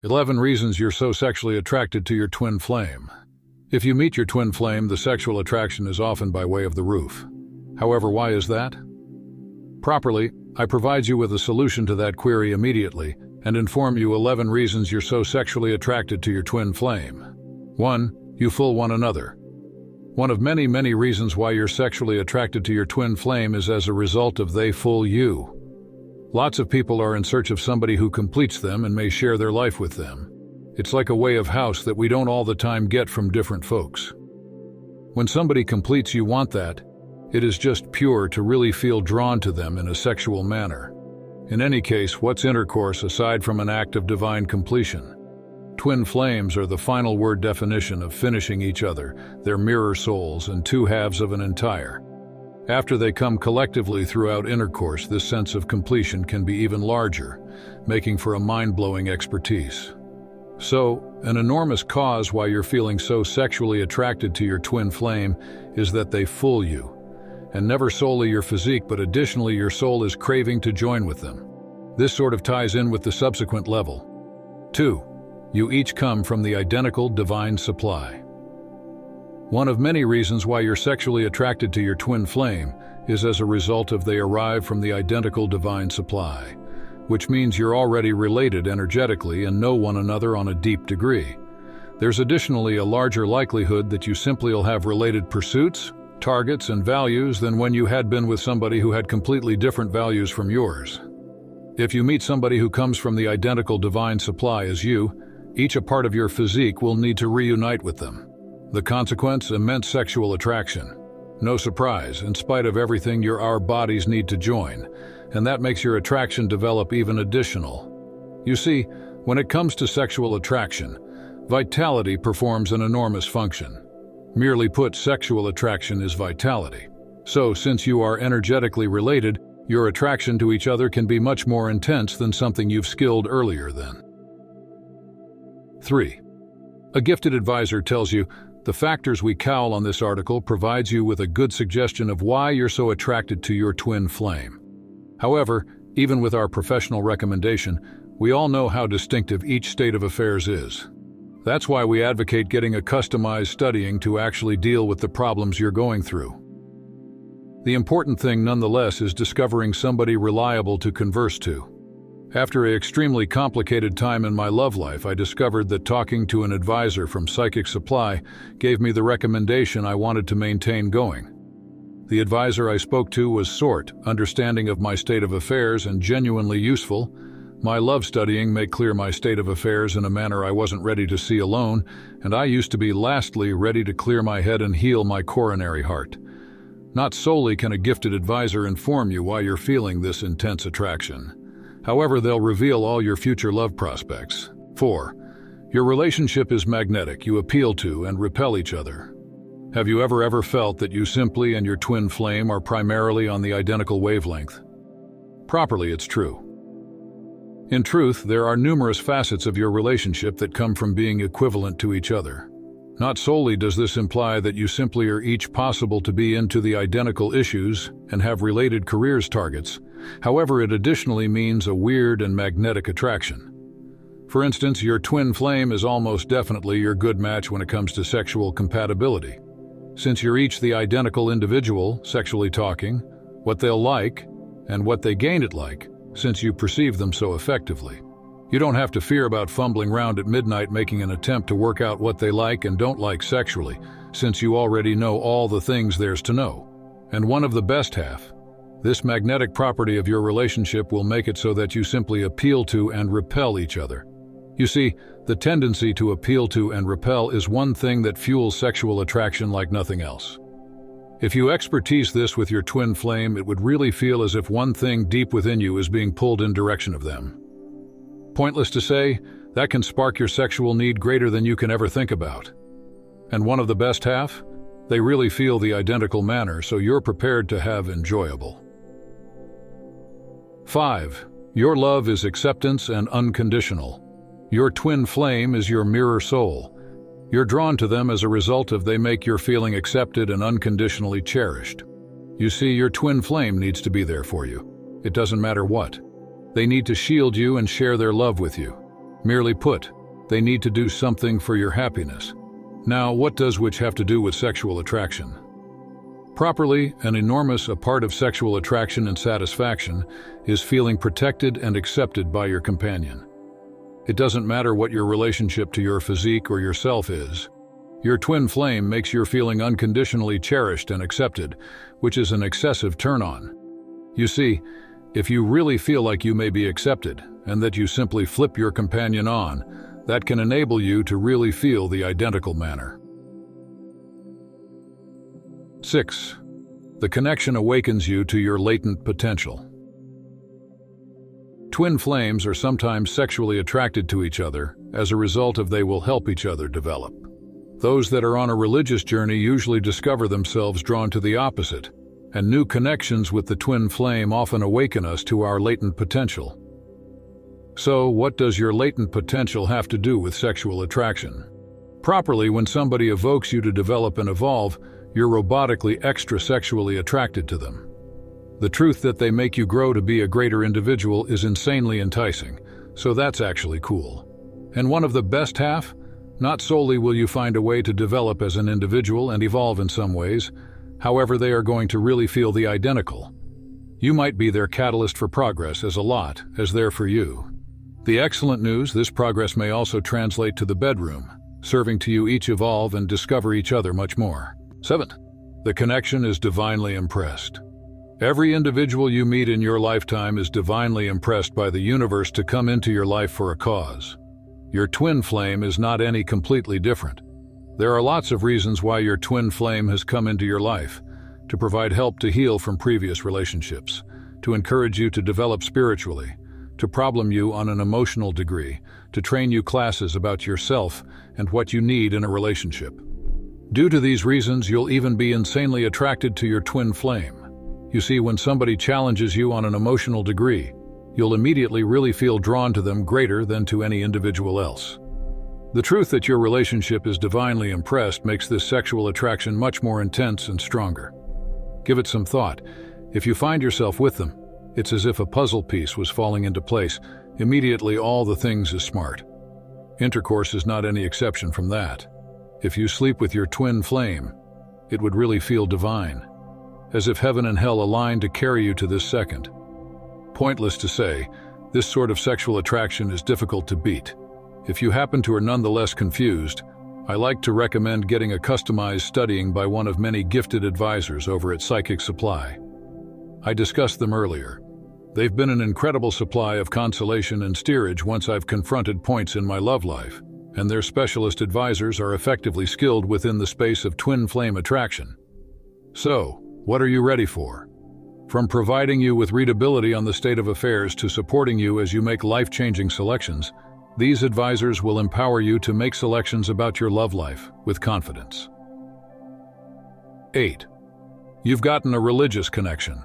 11 reasons you're so sexually attracted to your twin flame. If you meet your twin flame, the sexual attraction is often by way of the roof. However, why is that? Properly, I provide you with a solution to that query immediately and inform you 11 reasons you're so sexually attracted to your twin flame. 1. You fool one another. One of many, many reasons why you're sexually attracted to your twin flame is as a result of they fool you. Lots of people are in search of somebody who completes them and may share their life with them. It's like a way of house that we don't all the time get from different folks. When somebody completes, you want that. It is just pure to really feel drawn to them in a sexual manner. In any case, what's intercourse aside from an act of divine completion? Twin flames are the final word definition of finishing each other, their mirror souls and two halves of an entire. After they come collectively throughout intercourse, this sense of completion can be even larger, making for a mind-blowing expertise. So, an enormous cause why you're feeling so sexually attracted to your twin flame is that they fool you. And never solely your physique, but additionally your soul is craving to join with them. This sort of ties in with the subsequent level. 2. You each come from the identical divine supply. One of many reasons why you're sexually attracted to your twin flame is as a result of they arrive from the identical divine supply, which means you're already related energetically and know one another on a deep degree. There's additionally a larger likelihood that you simply will have related pursuits, targets, and values than when you had been with somebody who had completely different values from yours. If you meet somebody who comes from the identical divine supply as you, each a part of your physique will need to reunite with them. The consequence, immense sexual attraction. No surprise, in spite of everything, our bodies need to join, and that makes your attraction develop even additional. You see, when it comes to sexual attraction, vitality performs an enormous function. Merely put, sexual attraction is vitality. So, since you are energetically related, your attraction to each other can be much more intense than something you've skilled earlier than. 3. A gifted advisor tells you, the factors we cowl on this article provides you with a good suggestion of why you're so attracted to your twin flame. However, even with our professional recommendation, we all know how distinctive each state of affairs is. That's why we advocate getting a customized studying to actually deal with the problems you're going through. The important thing, nonetheless, is discovering somebody reliable to converse to. After an extremely complicated time in my love life, I discovered that talking to an advisor from Psychic Supply gave me the recommendation I wanted to maintain going. The advisor I spoke to was understanding of my state of affairs and genuinely useful. My love studying made clear my state of affairs in a manner I wasn't ready to see alone, and I used to be lastly ready to clear my head and heal my coronary heart. Not solely can a gifted advisor inform you why you're feeling this intense attraction. However, they'll reveal all your future love prospects. 4. Your relationship is magnetic. You appeal to and repel each other. Have you ever felt that you simply and your twin flame are primarily on the identical wavelength? Properly, it's true. In truth, there are numerous facets of your relationship that come from being equivalent to each other. Not solely does this imply that you simply are each possible to be into the identical issues and have related careers targets. However, it additionally means a weird and magnetic attraction. For instance, your twin flame is almost definitely your good match when it comes to sexual compatibility. Since you're each the identical individual, sexually talking, what they'll like, and what they gain it like, since you perceive them so effectively. You don't have to fear about fumbling around at midnight making an attempt to work out what they like and don't like sexually, since you already know all the things there's to know. And one of the best half, this magnetic property of your relationship will make it so that you simply appeal to and repel each other. You see, the tendency to appeal to and repel is one thing that fuels sexual attraction like nothing else. If you expertise this with your twin flame, it would really feel as if one thing deep within you is being pulled in direction of them. Pointless to say, that can spark your sexual need greater than you can ever think about. And one of the best half? They really feel the identical manner, so you're prepared to have enjoyable. 5. Your love is acceptance and unconditional. Your twin flame is your mirror soul. You're drawn to them as a result of they make your feeling accepted and unconditionally cherished. You see, your twin flame needs to be there for you. It doesn't matter what. They need to shield you and share their love with you. Merely put, they need to do something for your happiness. Now, what does which have to do with sexual attraction? Properly, a part of sexual attraction and satisfaction is feeling protected and accepted by your companion. It doesn't matter what your relationship to your physique or yourself is. Your twin flame makes your feeling unconditionally cherished and accepted, which is an excessive turn-on. You see, if you really feel like you may be accepted, and that you simply flip your companion on, that can enable you to really feel the identical manner. 6. The connection awakens you to your latent potential. Twin flames are sometimes sexually attracted to each other. As a result of they will help each other develop. Those that are on a religious journey usually discover themselves drawn to the opposite, and new connections with the twin flame often awaken us to our latent potential. So, what does your latent potential have to do with sexual attraction? Properly, when somebody evokes you to develop and evolve, you're robotically extra-sexually attracted to them. The truth that they make you grow to be a greater individual is insanely enticing, so that's actually cool. And one of the best half? Not solely will you find a way to develop as an individual and evolve in some ways, however they are going to really feel the identical. You might be their catalyst for progress as they're for you. The excellent news, this progress may also translate to the bedroom, serving to you each evolve and discover each other much more. 7. The connection is divinely impressed. Every individual you meet in your lifetime is divinely impressed by the universe to come into your life for a cause. Your twin flame is not any completely different. There are lots of reasons why your twin flame has come into your life: to provide help to heal from previous relationships, to encourage you to develop spiritually, to problem you on an emotional degree, to train you classes about yourself and what you need in a relationship. Due to these reasons, you'll even be insanely attracted to your twin flame. You see, when somebody challenges you on an emotional degree, you'll immediately really feel drawn to them greater than to any individual else. The truth that your relationship is divinely impressed makes this sexual attraction much more intense and stronger. Give it some thought. If you find yourself with them, it's as if a puzzle piece was falling into place. Immediately all the things is smart. Intercourse is not any exception from that. If you sleep with your twin flame, it would really feel divine, as if heaven and hell aligned to carry you to this second. Pointless to say, this sort of sexual attraction is difficult to beat. If you happen to are nonetheless confused, I like to recommend getting a customized studying by one of many gifted advisors over at Psychic Supply. I discussed them earlier. They've been an incredible supply of consolation and steerage once I've confronted points in my love life, and their specialist advisors are effectively skilled within the space of twin flame attraction. So, what are you ready for? From providing you with readability on the state of affairs to supporting you as you make life-changing selections, these advisors will empower you to make selections about your love life with confidence. 8. You've gotten a religious connection.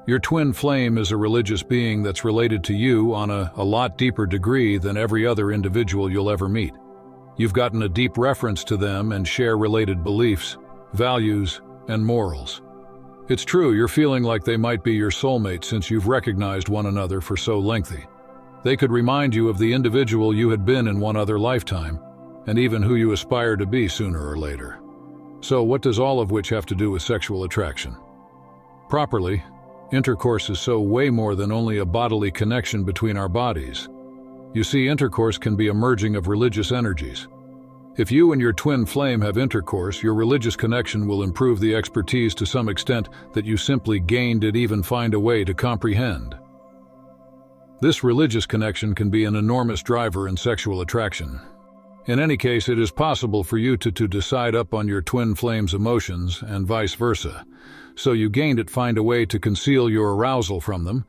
Your twin flame is a religious being that's related to you on a lot deeper degree than every other individual you'll ever meet. You've gotten a deep reference to them and share related beliefs, values, and morals. It's true, you're feeling like they might be your soulmate since you've recognized one another for so lengthy. They could remind you of the individual you had been in one other lifetime, and even who you aspire to be sooner or later. So what does all of which have to do with sexual attraction? Properly, intercourse is so way more than only a bodily connection between our bodies. You see, intercourse can be a merging of religious energies. If you and your twin flame have intercourse, your religious connection will improve the expertise to some extent that you simply gained it even find a way to comprehend. This religious connection can be an enormous driver in sexual attraction. In any case, it is possible for you to decide up on your twin flame's emotions and vice versa. So you gained it find a way to conceal your arousal from them,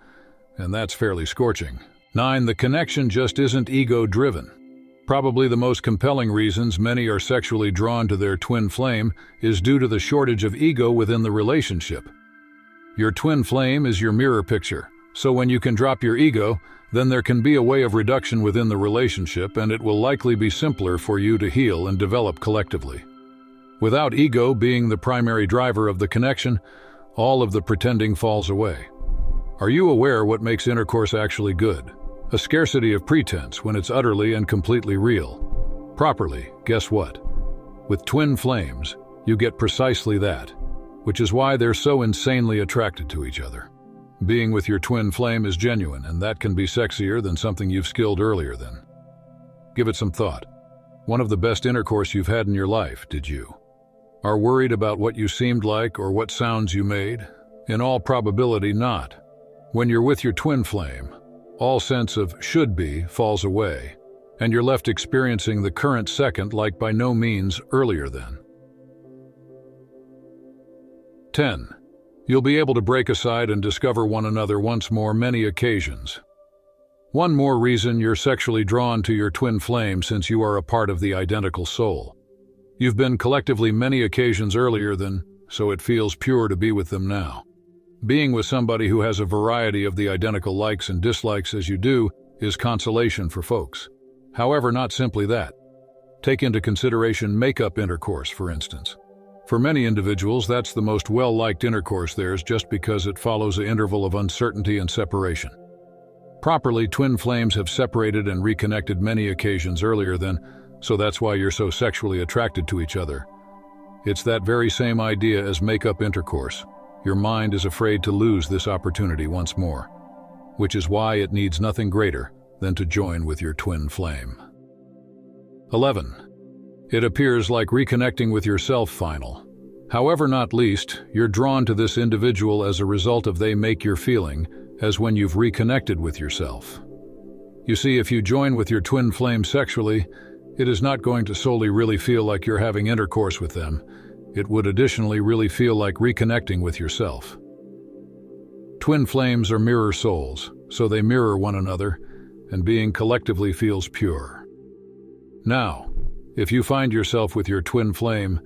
and that's fairly scorching. 9. The connection just isn't ego-driven. Probably the most compelling reasons many are sexually drawn to their twin flame is due to the shortage of ego within the relationship. Your twin flame is your mirror picture, so when you can drop your ego, then there can be a way of reduction within the relationship, and it will likely be simpler for you to heal and develop collectively. Without ego being the primary driver of the connection, all of the pretending falls away. Are you aware what makes intercourse actually good? A scarcity of pretense when it's utterly and completely real. Properly, guess what? With twin flames, you get precisely that, which is why they're so insanely attracted to each other. Being with your twin flame is genuine, and that can be sexier than something you've skilled earlier than. Give it some thought. One of the best intercourse you've had in your life, did you? Are worried about what you seemed like or what sounds you made? In all probability, not. When you're with your twin flame, all sense of should be falls away, and you're left experiencing the current second like by no means earlier than. 10. You'll be able to break aside and discover one another once more many occasions. One more reason you're sexually drawn to your twin flame since you are a part of the identical soul. You've been collectively many occasions earlier than, so it feels pure to be with them now. Being with somebody who has a variety of the identical likes and dislikes as you do is consolation for folks. However, not simply that. Take into consideration make-up intercourse, for instance. For many individuals, that's the most well-liked intercourse theirs just because it follows an interval of uncertainty and separation. Properly, twin flames have separated and reconnected many occasions earlier than, so that's why you're so sexually attracted to each other. It's that very same idea as make-up intercourse. Your mind is afraid to lose this opportunity once more, which is why it needs nothing greater than to join with your twin flame. 11. It appears like reconnecting with yourself final. However, not least, you're drawn to this individual as a result of they make your feeling, as when you've reconnected with yourself. You see, if you join with your twin flame sexually, it is not going to solely really feel like you're having intercourse with them. It would additionally really feel like reconnecting with yourself. Twin flames are mirror souls, so they mirror one another, and being collectively feels pure. Now, if you find yourself with your twin flame,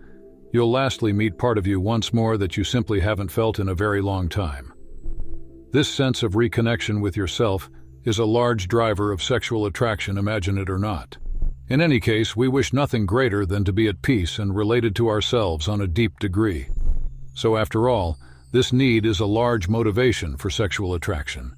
you'll lastly meet part of you once more that you simply haven't felt in a very long time. This sense of reconnection with yourself is a large driver of sexual attraction, imagine it or not. In any case, we wish nothing greater than to be at peace and related to ourselves on a deep degree. So after all, this need is a large motivation for sexual attraction.